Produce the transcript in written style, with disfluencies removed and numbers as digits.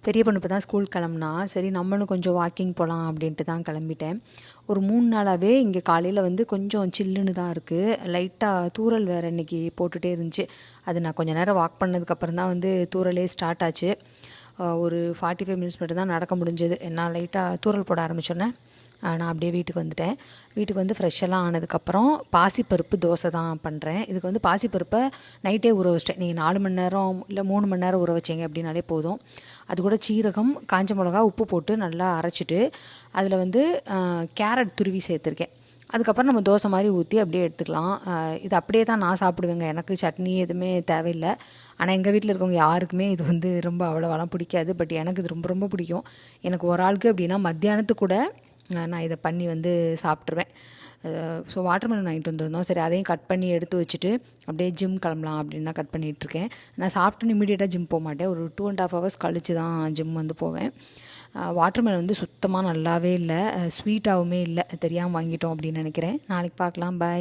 பெரிய பொண்ணு இப்போ தான் ஸ்கூல் கிளம்புனா, சரி நம்மளும் கொஞ்சம் வாக்கிங் போகலாம் அப்படின்ட்டு தான் கிளம்பிட்டேன். ஒரு 3 நாளாகவே இங்கே காலையில் வந்து கொஞ்சம் சில்லுன்னு தான் இருக்குது. லைட்டாக தூறல் வேறு இன்றைக்கி போட்டுகிட்டே இருந்துச்சு. அது நான் கொஞ்சம் நேரம் வாக் பண்ணதுக்கப்புறம் தான் வந்து தூறலே ஸ்டார்ட் ஆச்சு. ஒரு 45 மினிட்ஸ் மட்டும் தான் நடக்க முடிஞ்சது. நான் லைட்டாக தூறல் போட ஆரம்பித்தோன்னே நான் அப்படியே வீட்டுக்கு வந்துட்டேன். வீட்டுக்கு வந்து ஃப்ரெஷ்ஷெல்லாம் ஆனதுக்கப்புறம் பாசிப்பருப்பு தோசை தான் பண்ணுறேன். இதுக்கு வந்து பாசிப்பருப்பை நைட்டே ஊற வச்சிட்டேன். நீங்கள் 4 மணி நேரம் இல்லை 3 மணி நேரம் ஊற வச்சிங்க அப்படின்னாலே போதும். அது கூட சீரகம், காஞ்ச மிளகா, உப்பு போட்டு நல்லா அரைச்சிட்டு அதில் வந்து கேரட் துருவி சேர்த்துருக்கேன். அதுக்கப்புறம் நம்ம தோசை மாதிரி ஊற்றி அப்படியே எடுத்துக்கலாம். இது அப்படியே தான் நான் சாப்பிடுவேங்க. எனக்கு சட்னி எதுவுமே தேவையில்லை. ஆனால் எங்கள் வீட்டில் இருக்கவங்க யாருக்குமே இது வந்து ரொம்ப அவ்வளோவெல்லாம் பிடிக்காது. பட் எனக்கு இது ரொம்ப ரொம்ப பிடிக்கும். எனக்கு ஒரு ஆளுக்கு அப்படின்னா மத்தியானத்துக்கு கூட நான் இதை பண்ணி வந்து சாப்பிட்ருவேன். ஸோ வாட்டர்மெலன் வாங்கிட்டு வந்திருந்தோம். சரி அதையும் கட் பண்ணி எடுத்து வச்சுட்டு அப்படியே ஜிம் கிளம்பலாம் அப்படின்னு தான் கட் பண்ணிகிட்ருக்கேன். நான் சாப்பிட்டுன்னு இமீடியட்டாக ஜிம் போக மாட்டேன். ஒரு 2.5 ஹவர்ஸ் கழித்து தான் ஜிம் வந்து போவேன். வாட்டர்மெலன் வந்து சுத்தமாக நல்லாவே இல்லை, ஸ்வீட்டாகவுமே இல்லை. தெரியாமல் வாங்கிட்டோம் அப்படின்னு நினைக்கிறேன். நாளைக்கு பார்க்கலாம். பாய்.